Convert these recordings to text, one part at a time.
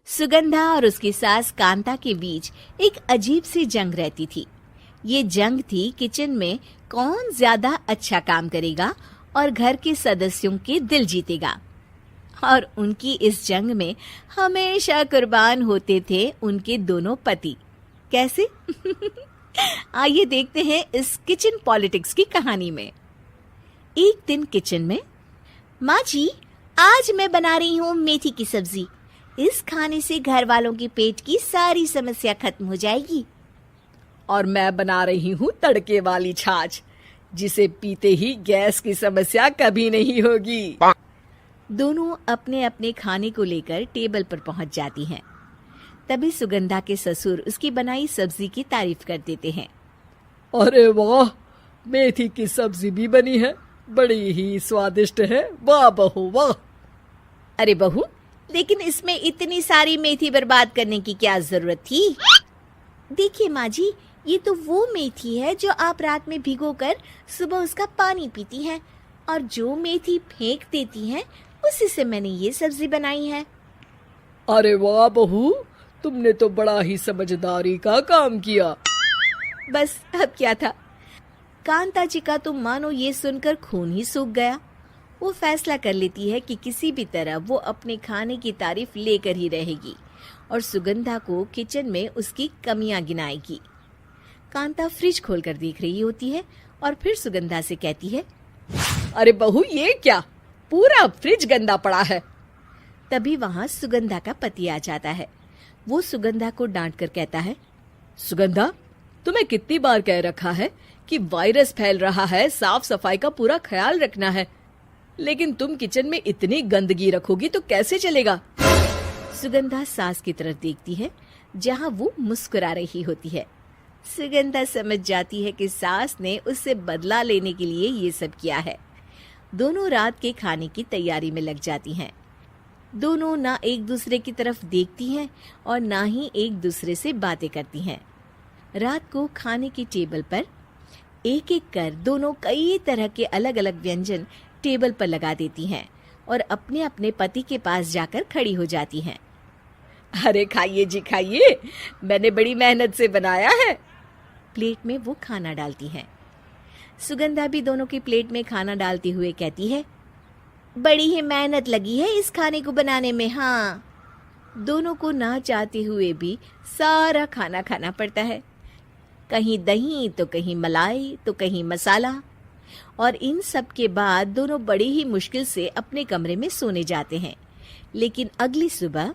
सुगंधा और उसकी सास कांता के बीच एक अजीब सी जंग रहती थी। ये जंग थी किचन में कौन ज्यादा अच्छा काम करेगा और घर के सदस्यों के दिल जीतेगा। और उनकी इस जंग में हमेशा कुर्बान होते थे उनके दोनों पति। कैसे? आइए देखते हैं इस किचन पॉलिटिक्स की कहानी में। एक दिन किचन में, माँ जी, आज मैं बना रही हूँ मेथी की सब्जी। इस खाने से घर वालों के पेट की सारी समस्या खत्म हो जाएगी। और मैं बना रही हूँ तड़के वाली छाछ, जिसे पीते ही गैस की समस्या कभी नहीं होगी। दोनों अपने अपने खाने को लेकर टेबल पर पहुंच जाती हैं। तभी सुगंधा के ससुर उसकी बनाई सब्जी की तारीफ कर देते हैं। अरे वाह, मेथी की सब्जी भी बनी है, बड़ी ही स्वादिष्ट है। वाह बहू वाह। अरे बहू, लेकिन इसमें इतनी सारी मेथी बर्बाद करने की क्या जरूरत थी? देखिए माँ जी, ये तो वो मेथी है जो आप रात में भिगोकर सुबह उसका पानी पीती हैं, और जो मेथी फेंक देती हैं उसी से मैंने ये सब्जी बनाई है। अरे वाह बहू, तुमने तो बड़ा ही समझदारी का काम किया। बस अब क्या था, कांता जी का तो मानो ये सुनकर खून ही सूख गया। वो फैसला कर लेती है कि किसी भी तरह वो अपने खाने की तारीफ लेकर ही रहेगी और सुगंधा को किचन में उसकी कमियां गिनाएगी। कांता फ्रिज खोलकर देख रही होती है और फिर सुगंधा से कहती है, अरे बहू, ये क्या, पूरा फ्रिज गंदा पड़ा है। तभी वहां सुगंधा का पति आ जाता है। वो सुगंधा को डांट कर कहता है, सुगंधा, तुम्हें कितनी बार कह रखा है कि वायरस फैल रहा है, साफ सफाई का पूरा ख्याल रखना है, लेकिन तुम किचन में इतनी गंदगी रखोगी तो कैसे चलेगा। सुगंधा सास की तरफ देखती है जहां वो मुस्कुरा रही होती है। सुगंधा समझ जाती है कि सास ने उससे बदला लेने के लिए ये सब किया है। दोनों रात के खाने की तैयारी में लग जाती हैं। दोनों ना एक दूसरे की तरफ देखती हैं और ना ही एक दूसरे से बातें करती हैं। रात को खाने की टेबल पर एक एक कर दोनों कई तरह के अलग अलग व्यंजन टेबल पर लगा देती हैं और अपने अपने पति के पास जाकर खड़ी हो जाती हैं। अरे खाइए जी खाइए, मैंने बड़ी मेहनत से बनाया है। प्लेट में वो खाना डालती हैं। सुगंधा भी दोनों की प्लेट में खाना डालते हुए कहती है, बड़ी ही मेहनत लगी है इस खाने को बनाने में। हाँ, दोनों को ना चाहते हुए भी सारा खाना खाना पड़ता है। कहीं दही तो कहीं मलाई तो कहीं मसाला। और इन सब के बाद दोनों बड़ी ही मुश्किल से अपने कमरे में सोने जाते हैं। लेकिन अगली सुबह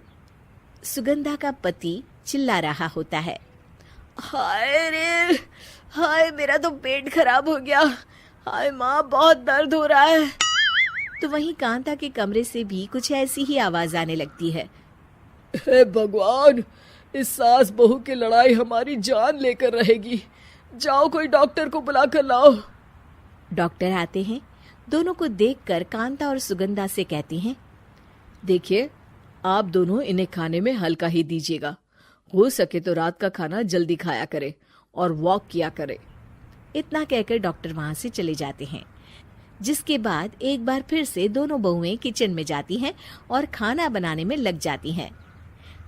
सुगंधा का पति चिल्ला रहा होता है, हाय रे, हाय मेरा तो पेट खराब हो गया, हाय माँ बहुत दर्द हो रहा है। तो वहीं कांता के कमरे से भी कुछ ऐसी ही आवाज आने लगती है। हे भगवान, इस सास बहू की लड़ाई हमारी जान लेकर रहेगी। जाओ कोई डॉक्टर को बुला कर लाओ। डॉक्टर आते हैं। दोनों को देखकर कांता और सुगंधा से कहती हैं, देखिए, आप दोनों इन्हें खाने में हल्का ही दीजिएगा। हो सके तो रात का खाना जल्दी खाया करे और वॉक किया करे। इतना कहकर डॉक्टर वहां से चले जाते हैं। जिसके बाद एक बार फिर से दोनों बहुएं किचन में जाती हैं और खाना बनाने में लग जाती हैं।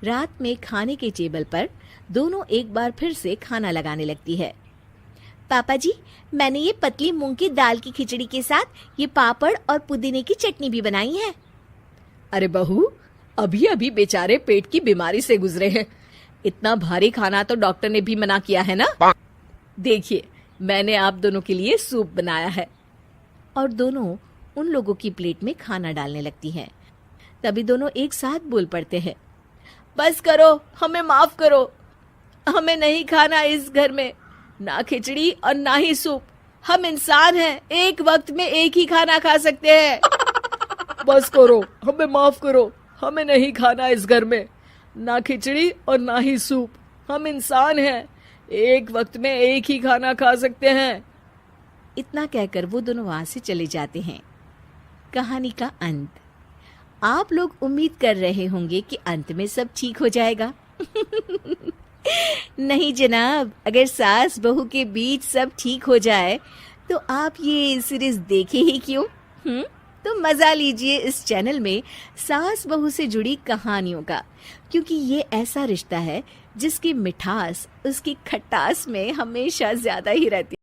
रात में खाने के टेबल पर दोनों एक बार फिर से खाना लगाने लगती है। पापा जी, मैंने ये पतली मूंग की दाल की खिचड़ी के साथ ये पापड़ और पुदीने की चटनी भी बनाई है। अरे बहू, अभी अभी बेचारे पेट की बीमारी से गुजरे हैं, इतना भारी खाना तो डॉक्टर ने भी मना किया है ना। देखिए, मैंने आप दोनों के लिए सूप बनाया है। और दोनों उन लोगों की प्लेट में खाना डालने लगती हैं। तभी दोनों एक साथ बोल पड़ते हैं, बस करो, हमें माफ करो, हमें नहीं खाना इस घर में, ना खिचड़ी और ना ही सूप। हम इंसान हैं, एक वक्त में एक ही खाना खा सकते हैं। बस करो, हमें माफ करो, हमें नहीं खाना इस घर में, ना खिचड़ी और ना ही सूप। हम इंसान हैं, एक वक्त में एक ही खाना खा सकते हैं। इतना कहकर वो दोनों वहां से चले जाते हैं। कहानी का अंत। आप लोग उम्मीद कर रहे होंगे कि अंत में सब ठीक हो जाएगा। नहीं जनाब, अगर सास बहू के बीच सब ठीक हो जाए तो आप ये सीरीज देखे ही क्यों? तो मजा लीजिए इस चैनल में सास बहू से जुड़ी कहानियों का, क्योंकि ये ऐसा रिश्ता है जिसकी मिठास उसकी खटास में हमेशा ज्यादा ही रहती है।